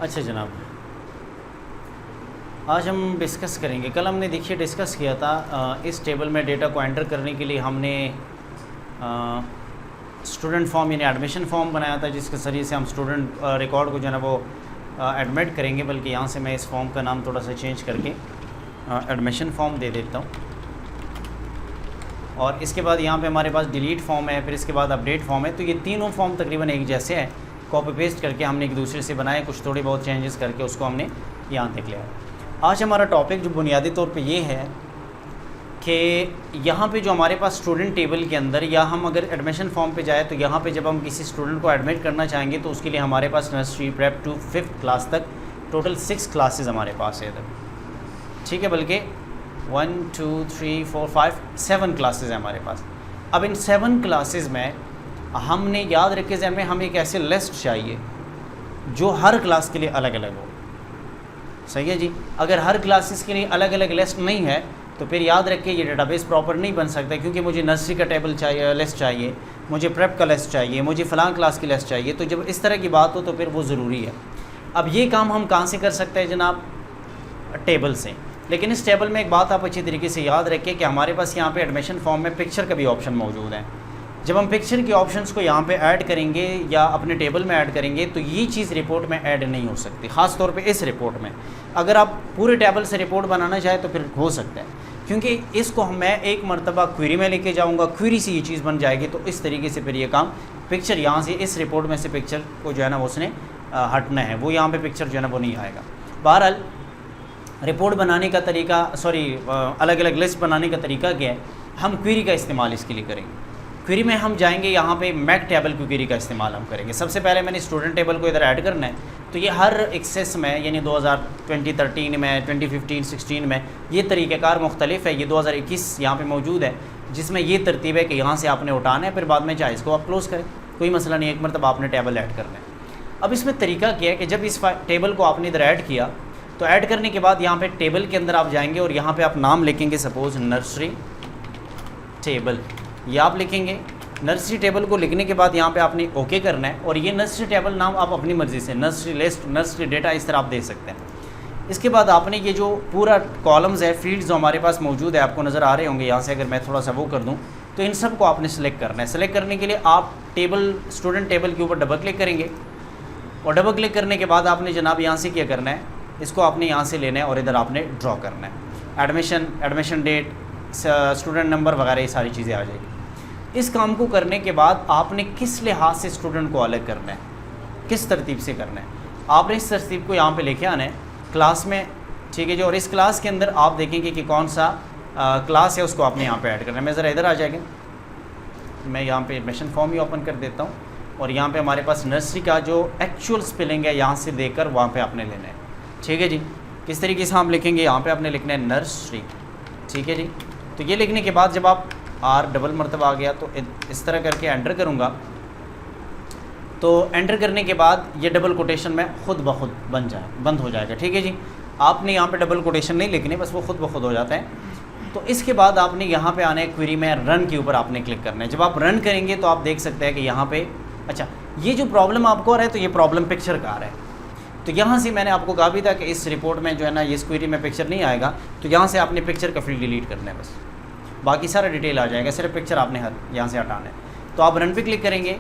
अच्छा जनाब, आज हम डिस्कस करेंगे। कल हमने देखिए डिस्कस किया था इस टेबल में डेटा को एंटर करने के लिए हमने स्टूडेंट फॉर्म यानी एडमिशन फॉर्म बनाया था, जिसके ज़रिए से हम स्टूडेंट रिकॉर्ड को जो है ना वो एडमिट करेंगे। बल्कि यहाँ से मैं इस फॉर्म का नाम थोड़ा सा चेंज करके एडमिशन फॉर्म दे देता हूँ। और इसके बाद यहाँ पे हमारे पास डिलीट फॉर्म है, फिर इसके बाद अपडेट फॉर्म है। तो ये तीनों फॉर्म तकरीबन एक जैसे हैं, कॉपी पेस्ट करके हमने एक दूसरे से बनाए, कुछ थोड़ी बहुत चेंजेस करके उसको हमने यहाँ देख लिया। आज हमारा टॉपिक जो बुनियादी तौर पे ये है कि यहाँ पे जो हमारे पास स्टूडेंट टेबल के अंदर, या हम अगर एडमिशन फॉर्म पे जाए तो यहाँ पे जब हम किसी स्टूडेंट को एडमिट करना चाहेंगे तो उसके लिए हमारे पास nursery prep to 5th class तक टोटल 6 क्लासेस हमारे पास है इधर, ठीक है। बल्कि 1 2 3 4 5 7 क्लासेस हैं हमारे पास। अब इन 7 क्लासेस में हमने याद रखे जहन में हमें एक ऐसे लिस्ट चाहिए जो हर क्लास के लिए अलग अलग हो। सही है जी। अगर हर क्लासेस के लिए अलग अलग लिस्ट नहीं है तो फिर याद रखिए ये डेटाबेस प्रॉपर नहीं बन सकता, क्योंकि मुझे नर्सरी का टेबल चाहिए, लिस्ट चाहिए, मुझे प्रेप का लिस्ट चाहिए, मुझे फ़लाँ क्लास की लिस्ट चाहिए। तो जब इस तरह की बात हो तो फिर वो ज़रूरी है। अब ये काम हम कहाँ से कर सकते हैं जनाब? टेबल से। लेकिन इस टेबल में एक बात आप अच्छी तरीके से याद रखिए कि हमारे पास यहाँ पे एडमिशन फॉर्म में पिक्चर का भी ऑप्शन मौजूद है। जब हम पिक्चर के ऑप्शंस को यहाँ पे ऐड करेंगे या अपने टेबल में ऐड करेंगे तो ये चीज़ रिपोर्ट में ऐड नहीं हो सकती, ख़ास तौर पे इस रिपोर्ट में। अगर आप पूरे टेबल से रिपोर्ट बनाना चाहें तो फिर हो सकता है, क्योंकि इसको मैं एक मरतबा क्वेरी में लेके जाऊँगा, क्वेरी से ये चीज़ बन जाएगी। तो इस तरीके से फिर ये काम पिक्चर यहाँ से इस रिपोर्ट में से पिक्चर को जो है ना वो उसने हटना है, वो यहाँ पर पिक्चर जो है ना वो नहीं आएगा। बहरहाल रिपोर्ट बनाने का तरीका, अलग अलग लिस्ट बनाने का तरीका क्या है? हम क्वेरी का इस्तेमाल इसके लिए करेंगे। क्वेरी में हम जाएंगे, यहाँ पे मैक टेबल की क्वेरी का इस्तेमाल हम करेंगे। सबसे पहले मैंने स्टूडेंट टेबल को इधर ऐड करना है। तो ये हर एक्सेस में, यानी 2013 में, 2015-16 में ये तरीक़ेकार मुख्तलिफ है। ये 2021 यहाँ पे मौजूद है, जिसमें ये तरतीब है कि यहाँ से आपने उठाना है, फिर बाद में चाहे इसको आप क्लोज़ करें, कोई मसला नहीं, एक मरतबा आपने टेबल ऐड करना है। अब इसमें तरीका क्या है कि जब इस टेबल को आपने इधर ऐड किया तो ऐड करने के बाद यहाँ पे टेबल के अंदर आप जाएंगे और यहाँ पे आप नाम लिखेंगे, सपोज़ नर्सरी टेबल, ये आप लिखेंगे। नर्सरी टेबल को लिखने के बाद यहाँ पे आपने ओके करना है। और ये नर्सरी टेबल नाम आप अपनी मर्ज़ी से, नर्सरी लिस्ट, नर्सरी डेटा, इस तरह आप दे सकते हैं। इसके बाद आपने ये जो पूरा कॉलम्स है, फील्ड्स जो हमारे पास मौजूद है, आपको नज़र आ रहे होंगे यहाँ से, अगर मैं थोड़ा सा वो कर दूँ तो इन सब को आपने सेलेक्ट करना है। सेलेक्ट करने के लिए आप टेबल, स्टूडेंट टेबल के ऊपर डबल क्लिक करेंगे और डबल क्लिक करने के बाद आपने जनाब यहाँ से क्या करना है, इसको आपने यहाँ से लेना है और इधर आपने ड्रॉ करना है। एडमिशन डेट, स्टूडेंट नंबर वगैरह ये सारी चीज़ें आ जाएगी। इस काम को करने के बाद आपने किस लिहाज से स्टूडेंट को अलग करना है, किस तरतीब से करना है, आपने इस तरतीब को यहाँ पे लेके आना है क्लास में, ठीक है जी। और इस क्लास के अंदर आप देखेंगे कि कौन सा क्लास है, उसको आपने यहाँ पे ऐड करना है। मैं ज़रा इधर आ जाएगा, मैं यहाँ पे एडमिशन फॉर्म ही ओपन कर देता हूँ और यहाँ पे हमारे पास नर्सरी का जो एक्चुअल स्पेलिंग है यहाँ से देकर वहाँ पे आपने लेना है, ठीक है जी। किस तरीके से हम लिखेंगे, यहाँ पे आपने लिखना है नर्सरी, ठीक है जी। तो ये लिखने के बाद जब आप आर डबल मरतबा आ गया तो इस तरह करके एंटर करूँगा, तो एंटर करने के बाद ये डबल कोटेशन में खुद ब खुद बंद हो जाएगा, ठीक है जी। आपने यहाँ पे डबल कोटेशन नहीं लिखने, बस वो खुद ब खुद हो जाता है। तो इसके बाद आपने यहाँ पे आना है, क्वेरी में रन के ऊपर आपने क्लिक करना है। जब आप रन करेंगे तो आप देख सकते हैं कि यहाँ पे, अच्छा ये जो प्रॉब्लम आपको आ रहा है तो ये प्रॉब्लम पिक्चर का आ रहा है। तो यहाँ से मैंने आपको कहा भी था कि इस रिपोर्ट में जो है ना, इस क्वेरी में पिक्चर नहीं आएगा, तो यहाँ से आपने पिक्चर का फील्ड डिलीट करना है, बस बाकी सारा डिटेल आ जाएगा, सिर्फ पिक्चर आपने यहाँ से हटाना है। तो आप रन पे क्लिक करेंगे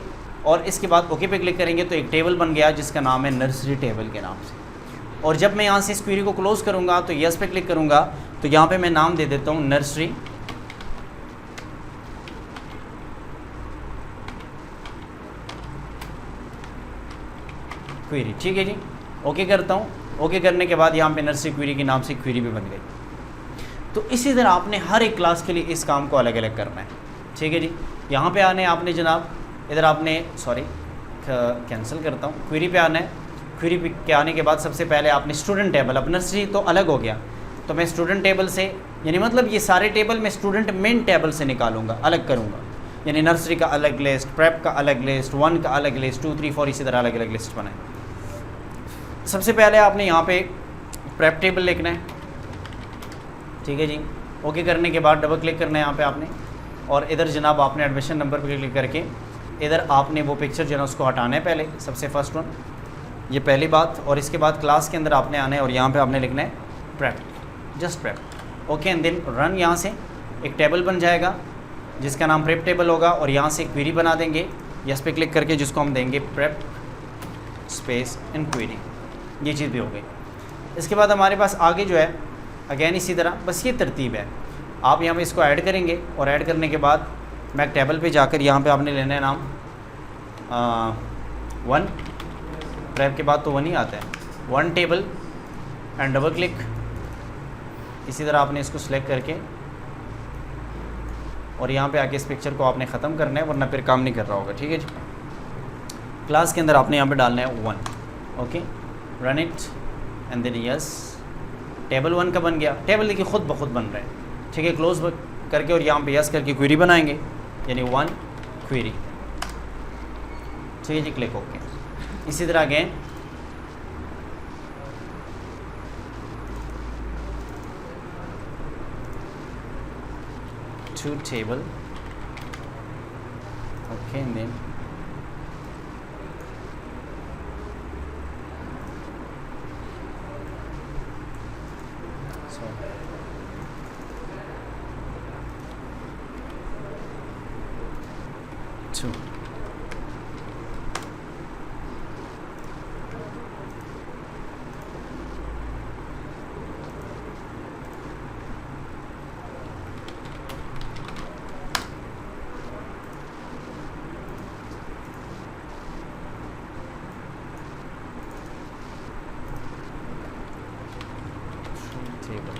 और इसके बाद ओके पे क्लिक करेंगे तो एक टेबल बन गया जिसका नाम है नर्सरी टेबल के नाम से। और जब मैं यहाँ से इस क्वेरी को क्लोज़ करूँगा तो यस पे क्लिक करूँगा, तो यहाँ पे मैं नाम दे देता हूँ नर्सरी क्वेरी, ठीक है जी। ओके करता हूँ। ओके करने के बाद यहाँ पे नर्सरी क्वेरी के नाम से क्वेरी भी बन गई। तो इसी तरह आपने हर एक क्लास के लिए इस काम को अलग अलग करना है, ठीक है जी। यहाँ पे आने आपने जनाब, इधर आपने कैंसिल करता हूँ, क्वेरी पे आना है। क्वेरी पे के आने के बाद सबसे पहले आपने स्टूडेंट टेबल, अब नर्सरी तो अलग हो गया, तो मैं स्टूडेंट टेबल से, यानी मतलब ये सारे टेबल मैं स्टूडेंट मेन टेबल से निकालूंगा, अलग करूँगा। यानी नर्सरी का अलग लिस्ट, प्रेप का अलग लिस्ट, 1 का अलग लिस्ट, 2 3 4 इसी तरह अलग अलग लिस्ट बनाए। सबसे पहले आपने यहाँ पे प्रेप टेबल लिखना है, ठीक है जी। ओके करने के बाद डबल क्लिक करना है यहाँ पे आपने, और इधर जनाब आपने एडमिशन नंबर पर क्लिक करके इधर आपने वो पिक्चर जो है उसको हटाना है पहले, सबसे फर्स्ट वन। ये पहली बात। और इसके बाद क्लास के अंदर आपने आना है और यहाँ पे आपने लिखना है prep, just prep. Okay, and then run. यहाँ से एक टेबल बन जाएगा जिसका नाम प्रेप टेबल होगा, और यहाँ से क्वेरी बना देंगे यस पे क्लिक करके, जिसको हम देंगे प्रेप स्पेस इन क्वेरी। ये चीज़ भी हो गई। इसके बाद हमारे पास आगे जो है अगेन इसी तरह, बस ये तरतीब है। आप यहाँ पे इसको ऐड करेंगे और ऐड करने के बाद मैं टेबल पे जाकर यहाँ पे आपने लेना है नाम 1, प्रेप के बाद तो 1 ही आता है, 1 टेबल एंड डबल क्लिक। इसी तरह आपने इसको सिलेक्ट करके और यहाँ पे आके इस पिक्चर को आपने ख़त्म करना है, वरना फिर काम नहीं कर रहा होगा। ठीक है जी। क्लास के अंदर आपने यहाँ पे डालना है 1। Okay, run it and then yes. Table 1 का बन गया। टेबल देखिए खुद ब खुद बन रहा है। ठीक है, क्लोज करके और यहाँ पे यस करके क्वेरी बनाएंगे, यानी 1 क्वेरी। ठीक है जी, क्लिक ओके। इसी तरह again to table, okay, and then so 2 table।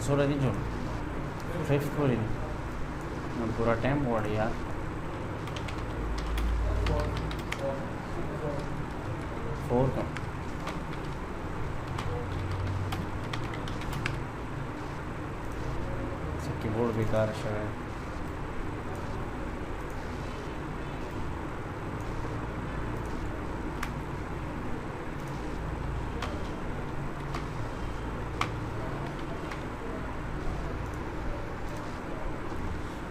सोलह दिन जोड़ 5th पूरी पूरा टाइम बोर्ड यार। फोर का कीबोर्ड बेकार है।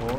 4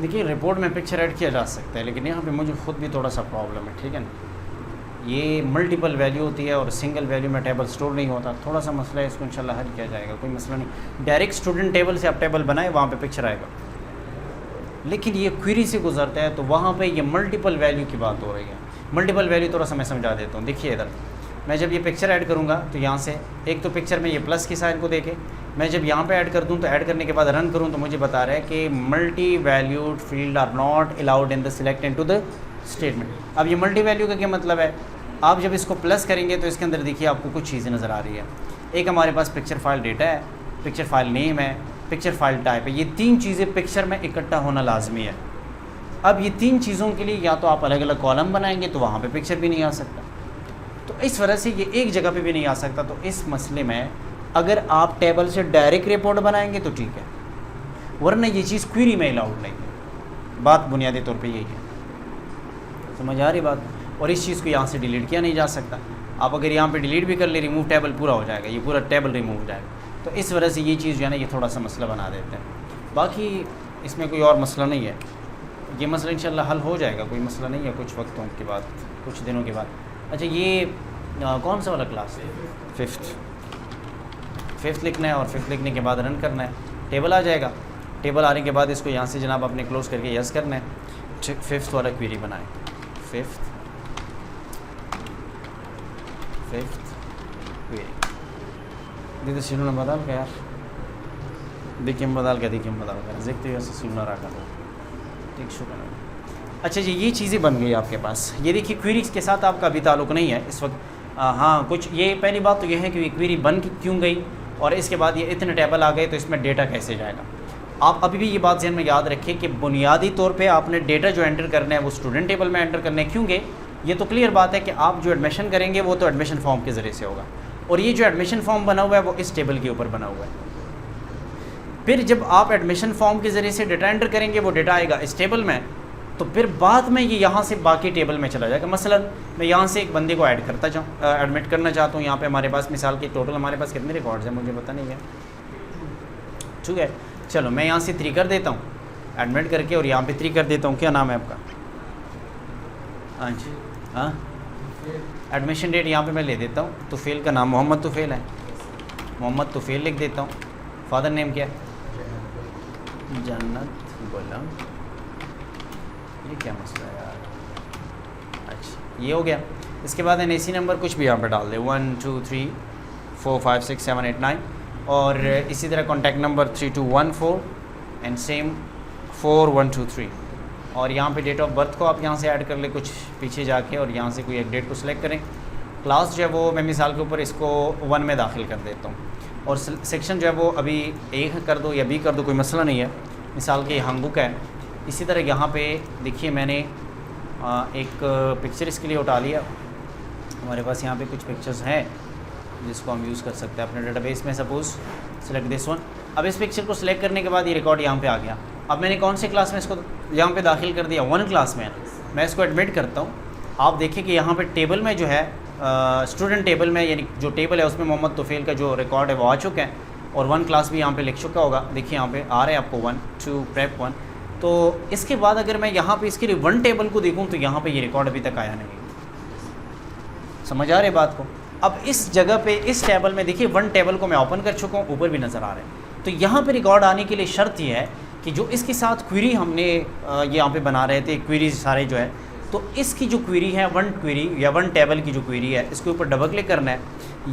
देखिए रिपोर्ट में पिक्चर ऐड किया जा सकता है, लेकिन यहाँ पे मुझे ख़ुद भी थोड़ा सा प्रॉब्लम है। ठीक है ना, ये मल्टीपल वैल्यू होती है और सिंगल वैल्यू में टेबल स्टोर नहीं होता। थोड़ा सा मसला है, इसको इंशाल्लाह हल किया जाएगा, कोई मसला नहीं। डायरेक्ट स्टूडेंट टेबल से आप टेबल बनाए, वहाँ पे पिक्चर आएगा, लेकिन ये क्वेरी से गुजरता है तो वहाँ पे ये मल्टीपल वैल्यू की बात हो रही है। मल्टीपल वैल्यू थोड़ा सा मैं समझा देता हूँ। देखिए इधर मैं जब ये पिक्चर ऐड करूँगा तो यहाँ से एक तो पिक्चर में ये प्लस की साइन को देखे, मैं जब यहाँ पे ऐड कर दूँ तो ऐड करने के बाद रन करूँ तो मुझे बता रहा है कि multi valued field are not allowed in the select into the statement. अब ये मल्टी वैल्यू का क्या मतलब है, आप जब इसको प्लस करेंगे तो इसके अंदर देखिए आपको कुछ चीज़ें नज़र आ रही है। एक हमारे पास पिक्चर फाइल डेटा है, पिक्चर फाइल नेम है, पिक्चर फाइल टाइप है। ये तीन चीज़ें पिक्चर में इकट्ठा होना लाजमी है। अब ये तीन चीज़ों के लिए या तो आप अलग अलग कॉलम बनाएंगे तो वहाँ पे पिक्चर भी नहीं आ सकता, तो इस वजह से ये एक जगह पे भी नहीं आ सकता। तो इस मसले में अगर आप टेबल से डायरेक्ट रिपोर्ट बनाएंगे तो ठीक है, वरना ये चीज़ क्वेरी में अलाउड नहीं है। बात बुनियादी तौर पे यही है, समझ आ रही बात। और इस चीज़ को यहाँ से डिलीट किया नहीं जा सकता। आप अगर यहाँ पे डिलीट भी कर ले, रिमूव टेबल पूरा हो जाएगा, ये पूरा टेबल रिमूव हो जाएगा। तो इस वजह से ये चीज़ जो है ना, ये थोड़ा सा मसला बना देते हैं। बाकी इसमें कोई और मसला नहीं है, ये मसला इंशाल्लाह हल हो जाएगा, कोई मसला नहीं है कुछ वक्तों के बाद, कुछ दिनों के बाद। अच्छा ये कौन सा वाला क्लास है? फिफ्थ लिखना है और फिफ्थ लिखने के बाद रन करना है, टेबल आ जाएगा। टेबल आने के बाद इसको यहाँ से जनाब आपने क्लोज़ करके यस करना है। फिफ्थ वाला क्वेरी बनाए, फिफ्थ क्वेरी दीदी सुनना बदल का यार, देखिए हम बदल का, देखिए हम बदल का देखते हुए सुनना रहा कर ठीक शुक्र। अच्छा जी ये चीज़ें बन गई आपके पास। ये देखिए क्वेरी के साथ आपका अभी ताल्लुक़ नहीं है इस वक्त। हाँ कुछ ये पहली बात तो ये है कि क्वेरी बन क्यों गई, और इसके बाद ये इतने टेबल आ गए तो इसमें डेटा कैसे जाएगा। आप अभी भी ये बात ज़हन में याद रखें कि बुनियादी तौर पे आपने डेटा जो एंटर करना है वो स्टूडेंट टेबल में एंटर करना है। क्योंकि ये तो क्लियर बात है कि आप जो एडमिशन करेंगे वो तो एडमिशन फॉर्म के ज़रिए से होगा, और ये जो एडमिशन फॉर्म बना हुआ है वो इस टेबल के ऊपर बना हुआ है। फिर जब आप एडमिशन फॉर्म के ज़रिए से डेटा एंटर करेंगे वो डेटा आएगा इस टेबल में, तो फिर बाद में ये यहाँ से बाकी टेबल में चला जाएगा। मसलन मैं यहाँ से एक बंदे को ऐड करता जाऊँ, एडमिट करना चाहता हूँ। यहाँ पे हमारे पास मिसाल के टोटल हमारे पास कितने रिकॉर्ड्स हैं मुझे पता नहीं है, ठीक है। चलो मैं यहाँ से 3 कर देता हूँ एडमिट करके, और यहाँ पे 3 कर देता हूँ। क्या नाम है आपका? हाँ जी, हाँ एडमिशन डेट यहाँ पे मैं ले देता हूँ। तुफेल का नाम मोहम्मद तुफेल है, मोहम्मद तुफेल लिख देता हूँ। फादर नेम क्या है? जन्नत गुलाम। ये क्या मसला है यार? अच्छा ये हो गया। इसके बाद NAC नंबर कुछ भी यहाँ पे डाल दे, 1 2 3 4 5 6 7 8 9, और इसी तरह कॉन्टैक्ट नंबर 3214 एंड सेम 4123, और यहाँ पे डेट ऑफ बर्थ को आप यहाँ से ऐड कर ले कुछ पीछे जाके, और यहाँ से कोई एक डेट को सिलेक्ट करें। क्लास जो है वो मैं मिसाल के ऊपर इसको 1 में दाखिल कर देता हूँ, और सेक्शन जो है वो अभी A कर दो या B कर दो, कोई मसला नहीं है। मिसाल के हंगबुक है। इसी तरह यहाँ पे देखिए मैंने एक पिक्चर इसके लिए उठा लिया। हमारे पास यहाँ पे कुछ पिक्चर्स हैं जिसको हम यूज़ कर सकते हैं अपने डेटाबेस में। Suppose select this one. अब इस पिक्चर को सिलेक्ट करने के बाद ये रिकॉर्ड यहाँ पे आ गया। अब मैंने कौन से क्लास में इसको यहाँ पे दाखिल कर दिया? 1 क्लास में। मैं इसको एडमिट करता हूँ। आप देखिए कि यहाँ पे टेबल में जो है स्टूडेंट टेबल में, यानी जो टेबल है उसमें मोहम्मद तुफेल का जो रिकॉर्ड है वो आ चुका है, और 1 क्लास भी यहाँ पे लिख चुका होगा। देखिए यहाँ पे आ रहा है आपको 1 2 प्रेप 1। तो इसके बाद अगर मैं यहाँ पे इसके लिए 1 टेबल को देखूँ तो यहाँ पे ये रिकॉर्ड अभी तक आया नहीं। समझ आ रही बात को? अब इस जगह पे इस टेबल में देखिए 1 टेबल को मैं ओपन कर चुका हूँ, ऊपर भी नज़र आ रहा है। तो यहाँ पे रिकॉर्ड आने के लिए शर्त ये है कि जो इसके साथ क्वेरी हमने यहाँ पे बना रहे थे, क्वेरी सारे जो है, तो इसकी जो क्वेरी है 1 क्वेरी या 1 टेबल की जो क्वेरी है, इसके ऊपर डबल क्लिक करना है,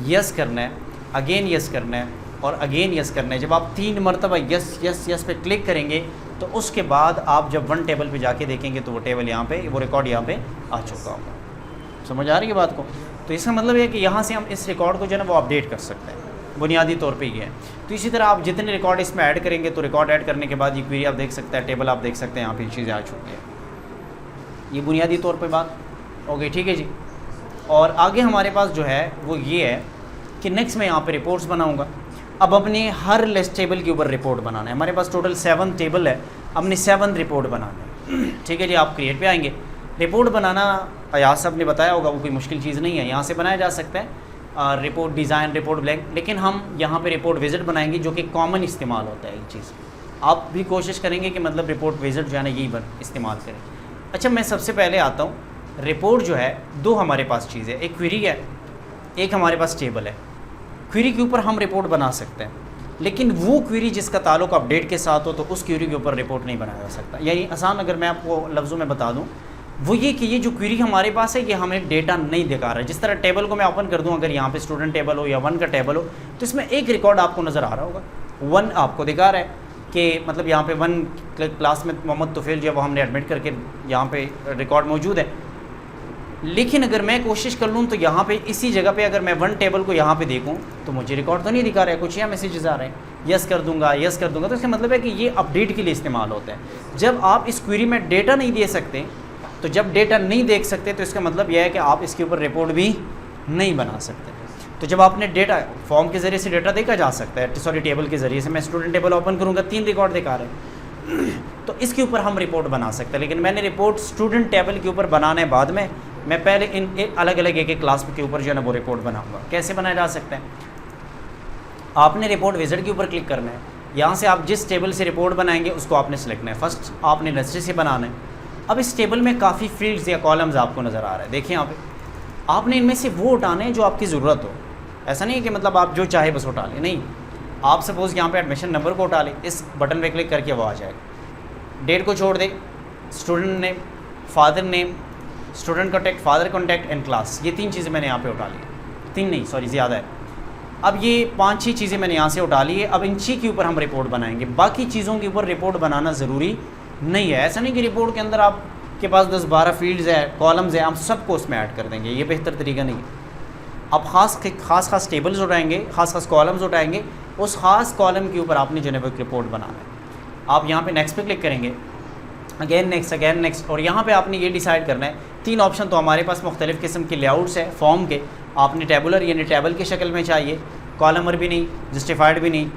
यस करना है, अगेन यस करना है, और अगेन यस करना है। जब आप 3 मरतबा यस यस यस पे क्लिक करेंगे तो उसके बाद आप जब 1 टेबल पे जाके देखेंगे तो वो टेबल यहाँ पे, वो रिकॉर्ड यहाँ पे आ चुका होगा। समझ आ रही है बात को? तो इसका मतलब है कि यहाँ से हम इस रिकॉर्ड को जो है ना वो अपडेट कर सकते हैं, बुनियादी तौर पे ये है। तो इसी तरह आप जितने रिकॉर्ड इसमें ऐड करेंगे तो रिकॉर्ड ऐड करने के बाद ये क्वेरी आप देख सकते हैं, टेबल आप देख सकते हैं, यहाँ पे चीज़ें आ चुकी है। ये बुनियादी तौर पे बात हो गई, ठीक है जी। और आगे हमारे पास जो है वो ये है कि नेक्स्ट मैं यहाँ पे रिपोर्ट्स बनाऊँगा। अब अपने हर लिस्ट टेबल के ऊपर रिपोर्ट बनाना है। हमारे पास टोटल 7 टेबल है, हमने 7 रिपोर्ट बनाना है, ठीक है जी। आप क्रिएट पे आएंगे। रिपोर्ट बनाना अयाज साहब ने बताया होगा, वो कोई मुश्किल चीज़ नहीं है, यहाँ से बनाया जा सकता है। रिपोर्ट डिज़ाइन, रिपोर्ट ब्लैंक, लेकिन हम यहाँ पे रिपोर्ट विजिट बनाएंगे जो कि कॉमन इस्तेमाल होता है। ये चीज़ आप भी कोशिश करेंगे कि मतलब रिपोर्ट विजिट जो है ना यही इस्तेमाल करें। अच्छा मैं सबसे पहले आता हूँ, रिपोर्ट जो है 2 हमारे पास चीज़ है, एक क्वेरी है, एक हमारे पास टेबल है। क्वेरी के ऊपर हम रिपोर्ट बना सकते हैं, लेकिन वो क्वेरी जिसका ताल्लुक अपडेट के साथ हो तो उस क्वेरी के ऊपर रिपोर्ट नहीं बनाया जा सकता। यानी आसान अगर मैं आपको लफ्ज़ों में बता दूं वो ये कि ये जो क्वेरी हमारे पास है ये हमें डेटा नहीं दिखा रहा है। जिस तरह टेबल को मैं ओपन कर दूं, अगर यहाँ पे स्टूडेंट टेबल हो या 1 का टेबल हो तो इसमें एक रिकॉर्ड आपको नज़र आ रहा होगा, 1 आपको दिखा रहा है कि मतलब यहाँ पे 1 क्लास में मोहम्मद तुफेल जो है वो हमने एडमिट करके यहाँ पे रिकॉर्ड मौजूद है। लेकिन अगर मैं कोशिश कर लूँ तो यहाँ पे इसी जगह पे अगर मैं 1 टेबल को यहाँ पे देखूँ तो मुझे रिकॉर्ड तो नहीं दिखा रहा है, कुछ यहाँ मैसेजेस आ रहे हैं, यस कर दूंगा, यस कर दूंगा। तो इसका मतलब है कि ये अपडेट के लिए इस्तेमाल होता है। जब आप इस क्वेरी में डेटा नहीं दे सकते, तो जब डेटा नहीं देख सकते तो इसका मतलब यह है कि आप इसके ऊपर रिपोर्ट भी नहीं बना सकते। तो जब आपने डेटा फॉर्म के ज़रिए से डेटा देखा जा सकता है, सॉरी टेबल के ज़रिए से, मैं स्टूडेंट टेबल ओपन करूँगा 3 रिकॉर्ड दिखा रहे हैं, तो इसके ऊपर हम रिपोर्ट बना सकते हैं। लेकिन मैंने रिपोर्ट स्टूडेंट टेबल के ऊपर बनाना है बाद में, मैं पहले इन अलग अलग एक क्लास के ऊपर जो है ना वो रिपोर्ट बनाऊंगा। कैसे बनाया जा सकता है? आपने रिपोर्ट विजिट के ऊपर क्लिक करना है, यहाँ से आप जिस टेबल से रिपोर्ट बनाएंगे उसको आपने सेलेक्ट करना है। फर्स्ट आपने नर्सरी से बनाना है। अब इस टेबल में काफ़ी फील्ड्स या कॉलम्स आपको नज़र आ रहा है, देखिए यहाँ पे आपने इनमें से वो उठाने हैं जो आपकी ज़रूरत हो। ऐसा नहीं है कि मतलब आप जो चाहे बस उठा लें, नहीं, आप सपोज़ यहाँ पे एडमिशन नंबर को उठा लें, इस बटन पे क्लिक करके वो आ जाएगा। डेट को छोड़ दें, student name, father name, student contact, father contact and class, ये 3 चीज़ें मैंने यहाँ पे उठा ली। 3 नहीं, सॉरी ज़्यादा है। अब ये 5-6 चीज़ें मैंने यहाँ से उठा ली है। अब इन 6 के ऊपर हम रिपोर्ट बनाएंगे, बाकी चीज़ों के ऊपर रिपोर्ट बनाना ज़रूरी नहीं है। ऐसा नहीं कि रिपोर्ट के अंदर आपके पास 10-12 फील्ड्स है, कॉलम्स हैं, हम सबको उसमें ऐड कर देंगे, ये बेहतर तरीका नहीं है। आप खास टेबल्स उठाएंगे, खास कॉलम्स उठाएंगे, उस खास कॉलम के ऊपर आपने जो है वो एक रिपोर्ट बनाना है। आप यहाँ पे नेक्स्ट पे क्लिक करेंगे, अगेन नेक्स्ट, और यहाँ पे आपने ये डिसाइड करना है। 3 ऑप्शन तो हमारे पास मुख्तलिफ़ किस्म के लेआउट्स है फॉर्म के। आपने टेबुलर यानी टेबल की शक्ल में चाहिए, कॉलमर भी नहीं, जस्टिफाइड भी नहीं।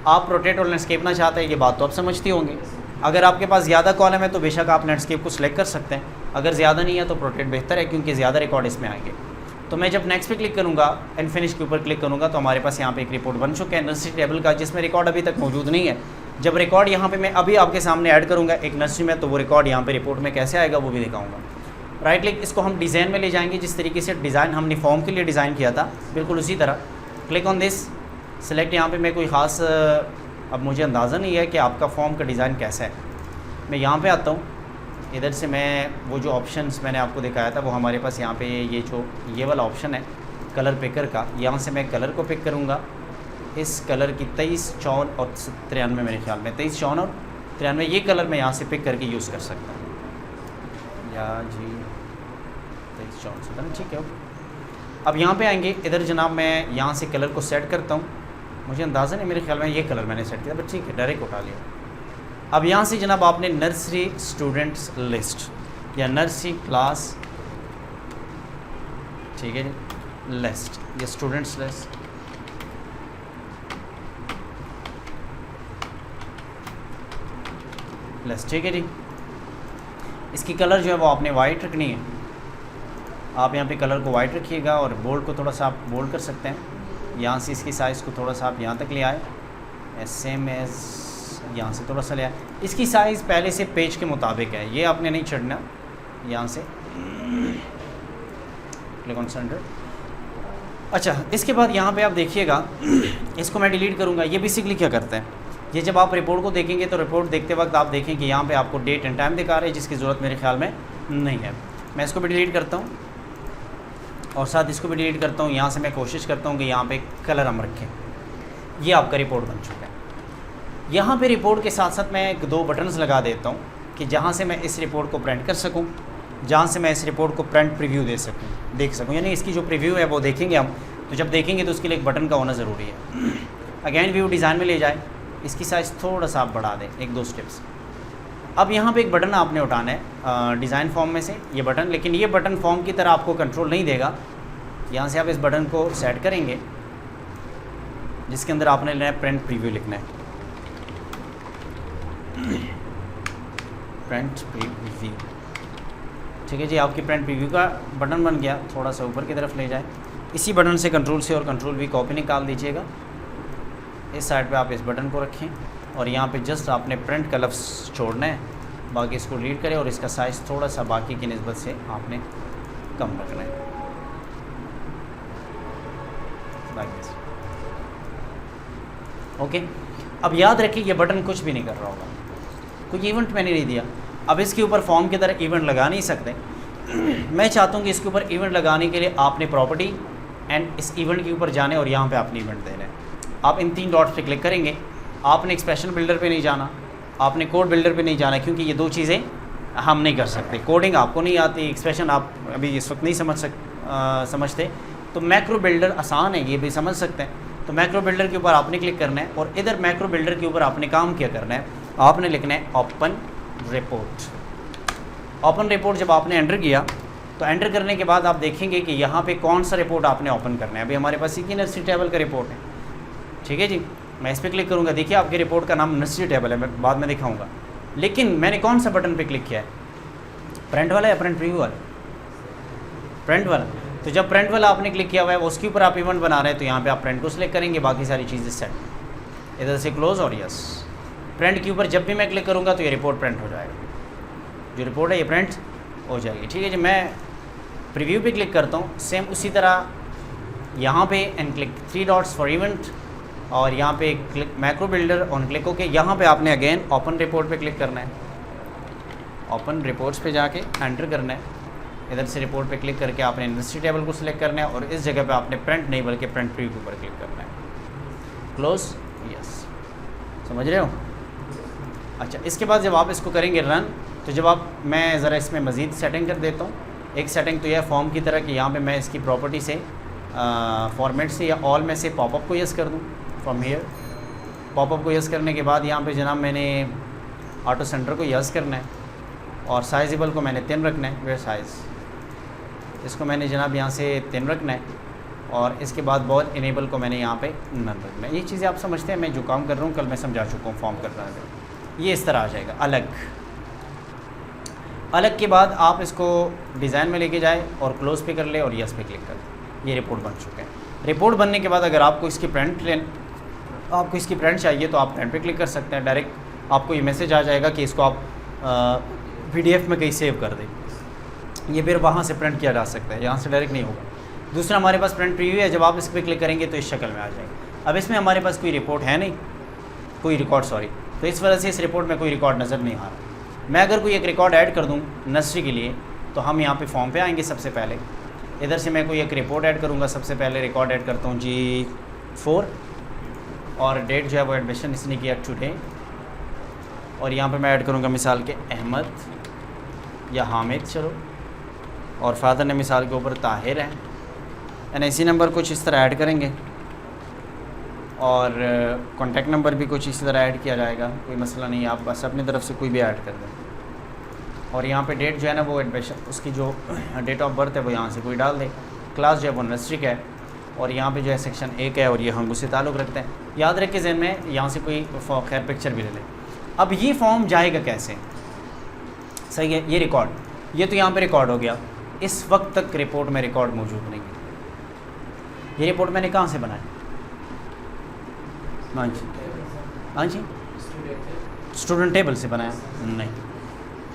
आप रोटेट और लैंडस्केप ना चाहते हैं, ये बात तो आप समझती होंगे। अगर आपके पास ज़्यादा कॉलम है तो बेशक आप लैंडस्केप को सिलेक्ट कर सकते हैं, अगर ज़्यादा नहीं है तो रोटेट बेहतर है क्योंकि ज़्यादा रिकॉर्ड इसमें आएंगे। तो मैं जब नेक्स्ट पे क्लिक करूँगा, एंड फिनिश के ऊपर क्लिक करूँगा, तो हमारे पास यहाँ पे एक रिपोर्ट बन चुका है नर्सरी टेबल का, जिसमें रिकॉर्ड अभी तक मौजूद नहीं है। जब रिकॉर्ड यहाँ पे मैं अभी आपके सामने ऐड करूँगा एक नर्सरी में, तो वो रिकॉर्ड यहाँ पे रिपोर्ट में कैसे आएगा वो भी दिखाऊँगा। राइट क्लिक, इसको हम डिज़ाइन में ले जाएंगे, जिस तरीके से डिज़ाइन हमने फॉर्म के लिए डिज़ाइन किया था बिल्कुल उसी तरह। Click on this, select. यहाँ पे मैं कोई ख़ास अब मुझे अंदाज़ा नहीं है कि आपका फॉर्म का डिज़ाइन कैसा है। मैं यहाँ पे आता हूँ, इधर से मैं वो जो ऑप्शंस मैंने आपको दिखाया था वो हमारे पास यहाँ पे ये वाला ऑप्शन है कलर पिकर का, यहाँ से मैं कलर को पिक करूँगा। इस कलर की 23, 54 और 93 मेरे ख्याल में 23, 54 और 93 ये कलर मैं यहाँ से पिक करके यूज़ कर सकता हूँ। या जी 23, 54, ठीक है। अब यहाँ पे आएंगे, इधर जनाब मैं यहाँ से कलर को सेट करता हूँ। मुझे अंदाज़ा नहीं, मेरे ख्याल में ये कलर मैंने सेट किया, बट ठीक है, डायरेक्ट उठा लिया। अब यहाँ से जनाब आपने नर्सरी स्टूडेंट्स लिस्ट या नर्सरी क्लास, ठीक है जी, लिस्ट या स्टूडेंट्स लिस्ट, ठीक है जी। इसकी कलर जो है वो आपने वाइट रखनी है। आप यहाँ पे कलर को वाइट रखिएगा और बोल्ड को थोड़ा सा आप बोल्ड कर सकते हैं। यहाँ से इसकी साइज़ को थोड़ा सा आप यहाँ तक ले आए, सेम एज यहाँ से थोड़ा सा ले आए। इसकी साइज़ पहले से पेज के मुताबिक है, ये आपने नहीं छड़ना। यहाँ से क्लिक ऑन सेंटर। अच्छा, इसके बाद यहाँ पे आप देखिएगा, इसको मैं डिलीट करूँगा। ये बेसिकली क्या करते हैं, ये जब आप रिपोर्ट को देखेंगे तो रिपोर्ट देखते वक्त आप देखें कि यहाँ पे आपको डेट एंड टाइम दिखा रहे हैं, जिसकी ज़रूरत मेरे ख्याल में नहीं है। मैं इसको भी डिलीट करता हूँ और साथ इसको भी डिलीट करता हूँ। यहाँ से मैं कोशिश करता हूँ कि यहाँ पे कलर हम रखें। ये आपका रिपोर्ट बन चुका है। यहाँ पे रिपोर्ट के साथ साथ मैं 2 बटन्स लगा देता हूँ कि जहाँ से मैं इस रिपोर्ट को प्रिंट कर सकूँ, जहाँ से मैं इस रिपोर्ट को प्रिंट प्रीव्यू देख सकूँ, यानी इसकी जो प्रीव्यू है वो देखेंगे हम। तो जब देखेंगे तो उसके लिए एक बटन का होना ज़रूरी है। अगेन व्यू डिज़ाइन में ले जाए, इसकी साइज़ थोड़ा सा आप बढ़ा दें, 1-2 स्टेप्स। अब यहाँ पे एक बटन आपने उठाना है डिज़ाइन फॉर्म में से, ये बटन, लेकिन ये बटन फॉर्म की तरह आपको कंट्रोल नहीं देगा। यहाँ से आप इस बटन को सेट करेंगे, जिसके अंदर आपने लेना है प्रिंट प्रीव्यू लिखना है, प्रिंट प्रीव्यू, ठीक है जी। आपकी प्रिंट प्रीव्यू का बटन बन गया, थोड़ा सा ऊपर की तरफ ले जाए। इसी बटन से कंट्रोल से और कंट्रोल वी कॉपी निकाल दीजिएगा। इस साइड पे आप इस बटन को रखें और यहाँ पे जस्ट आपने प्रिंट का लफ्ज़ छोड़ना है, बाकी इसको डिलीट करें और इसका साइज़ थोड़ा सा बाकी की निस्बत से आपने कम रखना है, ओके। अब याद रखिए ये बटन कुछ भी नहीं कर रहा होगा, कोई इवेंट मैंने नहीं दिया। अब इसके ऊपर फॉर्म की तरह इवेंट लगा नहीं सकते। मैं चाहता हूँ कि इसके ऊपर इवेंट लगाने के लिए आपने प्रॉपर्टी एंड इस इवेंट के ऊपर जाने और यहाँ पे आपने इवेंट देना है। आप इन 3 डॉट्स पे क्लिक करेंगे। आपने एक्सप्रेशन बिल्डर पे नहीं जाना, आपने कोड बिल्डर पे नहीं जाना, क्योंकि ये 2 चीज़ें हम नहीं कर सकते। कोडिंग आपको नहीं आती, एक्सप्रेशन आप अभी इस वक्त नहीं समझते, तो मैक्रो बिल्डर आसान है, ये भी समझ सकते हैं। तो मैक्रो बिल्डर के ऊपर आपने क्लिक करना है और इधर मैक्रो बिल्डर के ऊपर आपने काम क्या करना है, आपने लिखना है ओपन रिपोर्ट। ओपन रिपोर्ट जब आपने एंटर किया तो एंटर करने के बाद आप देखेंगे कि यहाँ पे कौन सा रिपोर्ट आपने ओपन करना है। अभी हमारे पास एक ही नर्सरी टेबल का रिपोर्ट है, ठीक है जी। मैं इस पर क्लिक करूँगा, देखिए आपके रिपोर्ट का नाम नर्सरी टेबल है, मैं बाद में दिखाऊँगा। लेकिन मैंने कौन सा बटन पे क्लिक किया है, प्रिंट वाला या प्रिंट प्रीव्यू वाला? प्रिंट वाला। तो जब प्रिंट वाला आपने क्लिक किया हुआ है उसके ऊपर आप इवेंट बना रहे हैं, तो यहाँ पे आप प्रिंट को सिलेक्ट करेंगे, बाकी सारी चीज़ें सेट। इधर से क्लोज़ और यस। प्रिंट के ऊपर जब भी मैं क्लिक करूँगा तो ये रिपोर्ट प्रिंट हो जाएगा, जो रिपोर्ट है ये प्रिंट हो जाएगी। ठीक है जी, मैं प्रीव्यू पे क्लिक करता हूँ, सेम उसी तरह यहाँ पे and click 3 dots for event और यहाँ पे click macro builder on click होके यहाँ पे आपने अगेन ओपन रिपोर्ट पे क्लिक करना है। ओपन रिपोर्ट्स पे जाके एंटर करना है, इधर से रिपोर्ट पे क्लिक करके आपने इंडस्ट्री टेबल को सिलेक्ट करना है और इस जगह पे आपने प्रिंट नहीं बल्कि प्रिंट प्रीव्यू के ऊपर क्लिक करना है। क्लोज, यस, समझ रहे हो? अच्छा, इसके बाद जब आप इसको करेंगे रन, तो जब आप, मैं ज़रा इसमें मज़ीद सेटिंग कर देता हूँ। एक सेटिंग तो यह फॉर्म की तरह कि यहाँ पे मैं इसकी प्रॉपर्टी से फॉर्मेट से या ऑल में से पॉपअप को यस कर दूँ फ्रॉम हियर। पॉपअप को यस करने के बाद यहाँ पे जनाब मैंने ऑटो सेंटर को यस करना है और साइजेबल को मैंने 3 रखना है, वेयर साइज़, इसको मैंने जनाब यहाँ से 3 रखना है और इसके बाद बॉल इनेबल को मैंने यहाँ पे नन रखना है। ये चीज़ें आप समझते हैं, मैं जो काम कर रहा हूँ कल मैं समझा चुका हूँ फॉर्म करना है। ये इस तरह आ जाएगा अलग। अलग के बाद आप इसको डिज़ाइन में लेके जाए और क्लोज पे कर ले और यस पे क्लिक कर ले, ये रिपोर्ट बन चुके हैं। रिपोर्ट बनने के बाद अगर आपको इसकी प्रिंट चाहिए तो आप प्रिंट पे क्लिक कर सकते हैं। डायरेक्ट आपको ये मैसेज आ जाएगा कि इसको आप PDF में कहीं सेव कर दें, ये फिर वहाँ से प्रिंट किया जा सकता है, यहाँ से डायरेक्ट नहीं होगा। दूसरा हमारे पास प्रिंट प्रीव्यू है, जब आप इस पर क्लिक करेंगे तो इस शक्ल में आ जाएगा। अब इसमें हमारे पास कोई रिपोर्ट है नहीं, कोई रिकॉर्ड, सॉरी, तो इस वजह से इस रिपोर्ट में कोई रिकॉर्ड नज़र नहीं आ रहा। मैं अगर कोई एक रिकॉर्ड ऐड कर दूँ नर्सरी के लिए तो हम यहाँ पे फॉर्म पे आएंगे। सबसे पहले इधर से मैं कोई एक रिपोर्ट ऐड करूँगा। सबसे पहले रिकॉर्ड ऐड करता हूँ G4 और डेट जो है वो एडमिशन इसने किया टुडे और यहाँ पे मैं ऐड करूँगा मिसाल के अहमद या हामिद, चलो, और फादर ने मिसाल के ऊपर ताहिर है। NIC नंबर कुछ इस तरह ऐड करेंगे और कॉन्टैक्ट नंबर भी कुछ इसी तरह ऐड किया जाएगा, कोई मसला नहीं है, आप बस अपनी तरफ से कोई भी ऐड कर दें। और यहाँ पे डेट जो है ना वो एडमिशन, उसकी जो डेट ऑफ बर्थ है वो यहाँ से कोई डाल दे। क्लास जो है वो नर्सरी का है और यहाँ पे जो है सेक्शन 1 है और ये हम उससे ताल्लुक़ रखते हैं। याद रख के ज़हन में यहाँ से कोई खैर पिक्चर भी ले लें। अब ये फॉर्म जाएगा कैसे? सही है, ये रिकॉर्ड, ये तो यहाँ पे रिकॉर्ड हो गया। इस वक्त तक रिपोर्ट में रिकॉर्ड मौजूद नहीं है। ये रिपोर्ट मैंने कहाँ से बनाया? हाँ जी, हाँ जी, स्टूडेंट टेबल से बनाया नहीं।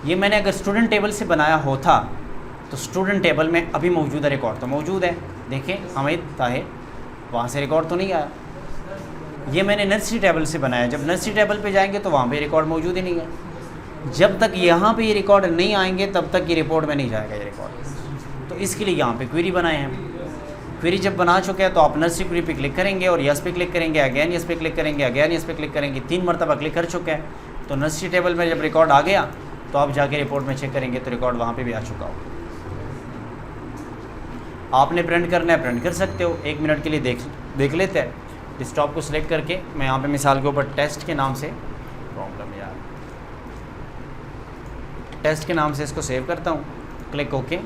ये मैंने अगर स्टूडेंट टेबल से बनाया होता तो स्टूडेंट टेबल में अभी मौजूदा रिकॉर्ड तो मौजूद है, देखें हामिद ताहिर, वहाँ से रिकॉर्ड तो नहीं आया। ये मैंने नर्सरी टेबल से बनाया, जब नर्सरी टेबल पे जाएंगे तो वहाँ पे रिकॉर्ड मौजूद ही नहीं है। जब तक यहाँ पे ये रिकॉर्ड नहीं आएंगे तब तक ये रिपोर्ट में नहीं जाएगा ये रिकॉर्ड। तो इसके लिए यहाँ पे क्वेरी बनाए हैं। क्वेरी जब बना चुके हैं तो आप नर्सरी क्वेरी पे क्लिक करेंगे और यस पे क्लिक करेंगे, अगेन यस पे क्लिक करेंगे, अगेन यस पे क्लिक करेंगे, 3 मरतबा क्लिक कर चुके हैं। तो नर्सरी टेबल में जब रिकॉर्ड आ गया तो आप जाके रिपोर्ट में चेक करेंगे तो रिकॉर्ड वहाँ पे भी आ चुका हो। आपने प्रिंट करना है प्रिंट कर सकते हो, 1 मिनट के लिए देख लेते हैं। डेस्कटॉप को सिलेक्ट करके मैं यहाँ पे मिसाल के ऊपर टेस्ट के नाम से, प्रॉब्लम यार, टेस्ट के नाम से इसको सेव करता हूँ। क्लिक ओके,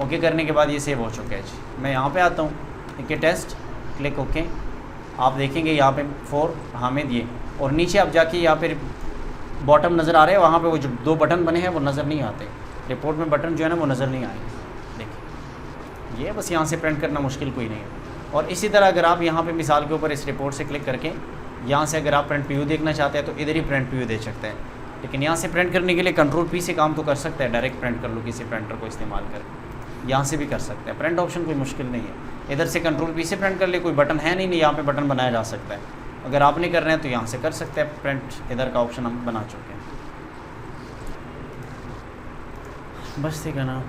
ओके करने के बाद ये सेव हो चुका है जी। मैं यहाँ पे आता हूँ, ठीक है, टेस्ट, क्लिक ओके। आप देखेंगे यहाँ पे 4 हामिद ये, और नीचे आप जाके यहाँ पे बॉटम नज़र आ रहे हैं, वहाँ पे वो जो 2 बटन बने हैं वो नज़र नहीं आते। रिपोर्ट में बटन जो है ना वो नज़र नहीं आएंगे। देखिए ये बस यहाँ से प्रिंट करना मुश्किल कोई नहीं है। और इसी तरह अगर आप यहाँ पे मिसाल के ऊपर इस रिपोर्ट से क्लिक करके यहाँ से अगर आप प्रिंट प्रीव्यू देखना चाहते हैं तो इधर ही प्रिंट प्रीव्यू दे सकते हैं। लेकिन यहाँ से प्रिंट करने के लिए कंट्रोल P से काम तो कर सकते हैं, डायरेक्ट प्रिंट कर लो किसी प्रिंटर को इस्तेमाल करके, यहाँ से भी कर सकते हैं। प्रिंट ऑप्शन कोई मुश्किल नहीं है, इधर से कंट्रोल P से प्रिंट कर ले, कोई बटन है नहीं, यहाँ पे बटन बनाया जा सकता है। अगर आपने कर रहे हैं तो यहाँ से कर सकते हैं प्रिंट, इधर का ऑप्शन हम बना चुके हैं। बस ठीक है ना।